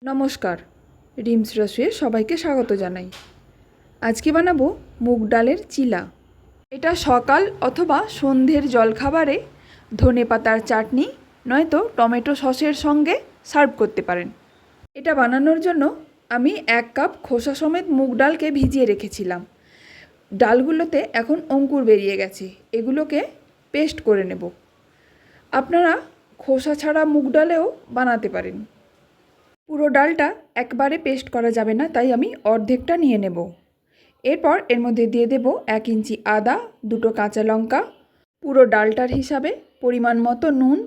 নমস্কার, রিমস রসুয়ে সবাইকে স্বাগত জানাই। আজকে বানাবো মুগ ডালের চিলা। এটা সকাল অথবা সন্ধ্যের জলখাবারে ধনেপাতার চাটনি নয়তো টমেটো সসের সঙ্গে সার্ভ করতে পারেন। এটা বানানোর জন্য আমি 1 কাপ খোসা সমেত মুগ ডালকে ভিজিয়ে রেখেছিলাম। ডালগুলোতে এখন অঙ্কুর বেরিয়ে গেছে, এগুলোকে পেস্ট করে নেব। আপনারা খোসা ছাড়া মুগ ডালেও বানাতে পারেন। পুরো ডালটা একবারে পেস্ট করা যাবে না, তাই আমি অর্ধেকটা নিয়ে নেব। এরপর এর মধ্যে দিয়ে দেব 1 ইঞ্চি আদা, 2টো কাঁচা লঙ্কা, পুরো ডালটার হিসাবে পরিমাণ মতো নুন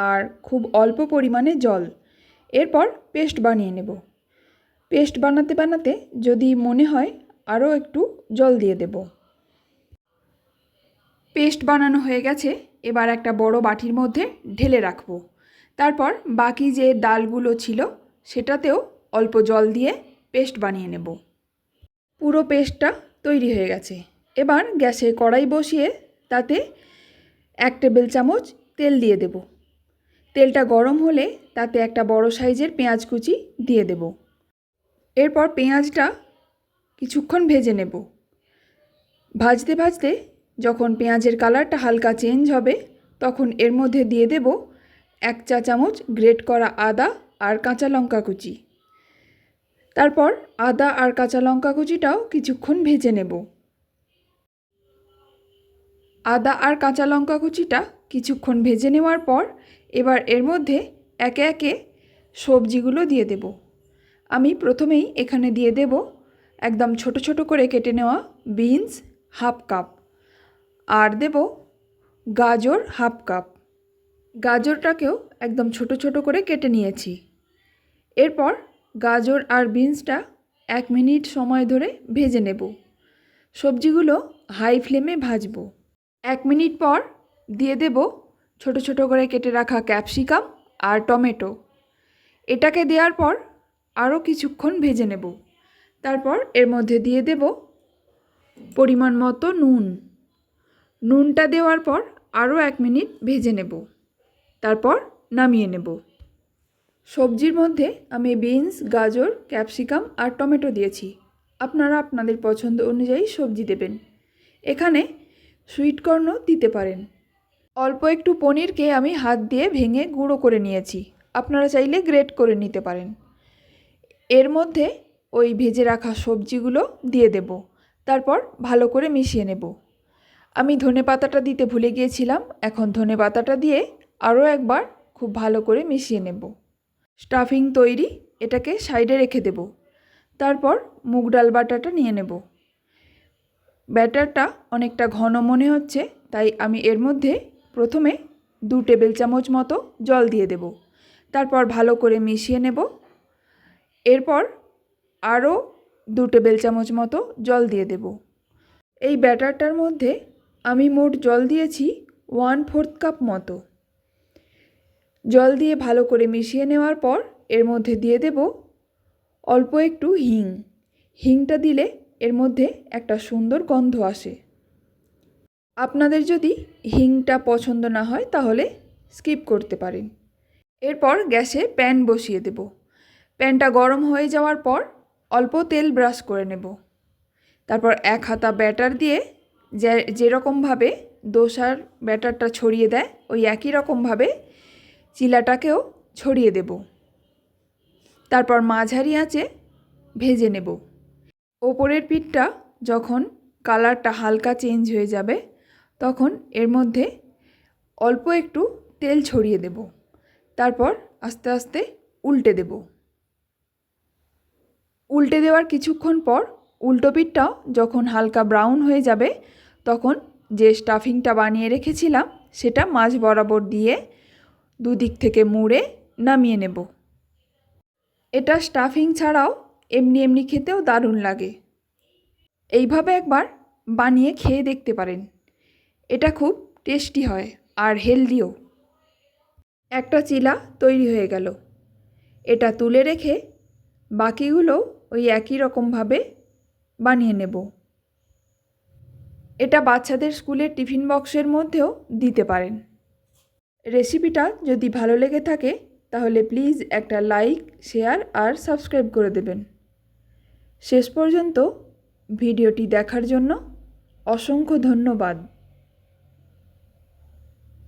আর খুব অল্প পরিমাণে জল। এরপর পেস্ট বানিয়ে নেব। পেস্ট বানাতে বানাতে যদি মনে হয় আরও একটু জল দিয়ে দেব। পেস্ট বানানো হয়ে গেছে, এবার একটা বড় বাটির মধ্যে ঢেলে রাখবো। তারপর বাকি যে ডালগুলো ছিল সেটাতেও অল্প জল দিয়ে পেস্ট বানিয়ে নেব। পুরো পেস্টটা তৈরি হয়ে গেছে। এবার গ্যাসে কড়াই বসিয়ে তাতে 1 টেবিল চামচ তেল দিয়ে দেব। তেলটা গরম হলে তাতে একটা বড় সাইজের পেঁয়াজ কুচি দিয়ে দেব। এরপর পেঁয়াজটা কিছুক্ষণ ভেজে নেব। ভাজতে ভাজতে যখন পেঁয়াজের কালারটা হালকা চেঞ্জ হবে তখন এর মধ্যে দিয়ে দেব 1 চা চামচ গ্রেট করা আদা আর কাঁচা লঙ্কা কুচি। তারপর আদা আর কাঁচা লঙ্কা কুচিটাও কিছুক্ষণ ভেজে নেব। আদা আর কাঁচা লঙ্কা কুচিটা কিছুক্ষণ ভেজে নেওয়ার পর এবার এর মধ্যে একে একে সবজিগুলো দিয়ে দেব। আমি প্রথমেই এখানে দিয়ে দেব একদম ছোট ছোট করে কেটে নেওয়া বিনস হাফ কাপ, আর দেব গাজর হাফ কাপ। গাজরটাকেও একদম ছোট ছোট করে কেটে নিয়েছি। এরপর গাজর আর বিনসটা 1 মিনিট সময় ধরে ভেজে নেব। সবজিগুলো হাই ফ্লেমে ভাজবো। 1 মিনিট পর দিয়ে দেব ছোট ছোট করে কেটে রাখা ক্যাপসিকাম আর টমেটো। এটাকে দেওয়ার পর আরও কিছুক্ষণ ভেজে নেব। তারপর এর মধ্যে দিয়ে দেব পরিমাণ মতো নুন। নুনটা দেওয়ার পর আরও 1 মিনিট ভেজে নেব। তারপর নামিয়ে নেব। সবজির মধ্যে আমি বিনস, গাজর, ক্যাপসিকাম আর টমেটো দিয়েছি। আপনারা আপনাদের পছন্দ অনুযায়ী সবজি দেবেন। এখানে সুইট কর্নও দিতে পারেন। অল্প একটু পনিরকে আমি হাত দিয়ে ভেঙে গুঁড়ো করে নিয়েছি, আপনারা চাইলে গ্রেট করে নিতে পারেন। এর মধ্যে ওই ভেজে রাখা সবজিগুলো দিয়ে দেব। তারপর ভালো করে মিশিয়ে নেব। আমি ধনেপাতাটা দিতে ভুলে গিয়েছিলাম, এখন ধনেপাতাটা দিয়ে আরও একবার খুব ভালো করে মিশিয়ে নেব। স্টাফিং তৈরি, এটাকে সাইডে রেখে দেব। তারপর মুগ ডাল বাটাটা নিয়ে নেব। ব্যাটারটা অনেকটা ঘন মনে হচ্ছে, তাই আমি এর মধ্যে প্রথমে 2 টেবিল চামচ মতো জল দিয়ে দেব। তারপর ভালো করে মিশিয়ে নেব। এরপর আরও 2 টেবিল চামচ মতো জল দিয়ে দেব। এই ব্যাটারটার মধ্যে আমি মোট জল দিয়েছি 1/4 কাপ মতো। জল দিয়ে ভালো করে মিশিয়ে নেওয়ার পর এর মধ্যে দিয়ে দেব অল্প একটু হিং। হিংটা দিলে এর মধ্যে একটা সুন্দর গন্ধ আসে। আপনাদের যদি হিংটা পছন্দ না হয় তাহলে স্কিপ করতে পারেন। এরপর গ্যাসে প্যান বসিয়ে দেব। প্যানটা গরম হয়ে যাওয়ার পর অল্প তেল ব্রাশ করে নেব। তারপর 1 হাতা ব্যাটার দিয়ে যেরকমভাবে দোসার ব্যাটারটা ছড়িয়ে দেয় ওই একই রকমভাবে চিলাটাকেও ছড়িয়ে দেব। তারপর মাঝারি আঁচে ভেজে নেব। ওপরের পিঠটা যখন কালারটা হালকা চেঞ্জ হয়ে যাবে তখন এর মধ্যে অল্প একটু তেল ছড়িয়ে দেব। তারপর আস্তে আস্তে উল্টে দেব। উল্টে দেওয়ার কিছুক্ষণ পর উল্টো পিঠটাও যখন হালকা ব্রাউন হয়ে যাবে তখন যে স্টাফিংটা বানিয়ে রেখেছিলাম সেটা মাঝ বরাবর দিয়ে দুদিক থেকে মুড়ে নামিয়ে নেব। এটা স্টাফিং ছাড়াও এমনি এমনি খেতেও দারুণ লাগে। এইভাবে একবার বানিয়ে খেয়ে দেখতে পারেন, এটা খুব টেস্টি হয় আর হেলদিও। একটা চিলা তৈরি হয়ে গেল। এটা তুলে রেখে বাকিগুলো ওই একই রকমভাবে বানিয়ে নেব। এটা বাচ্চাদের স্কুলের টিফিন বক্সের মধ্যেও দিতে পারেন। রেসিপিটা যদি ভালো লেগে থাকে তাহলে প্লিজ একটা লাইক, শেয়ার আর সাবস্ক্রাইব করে দেবেন। শেষ পর্যন্ত ভিডিওটি দেখার জন্য অসংখ্য ধন্যবাদ।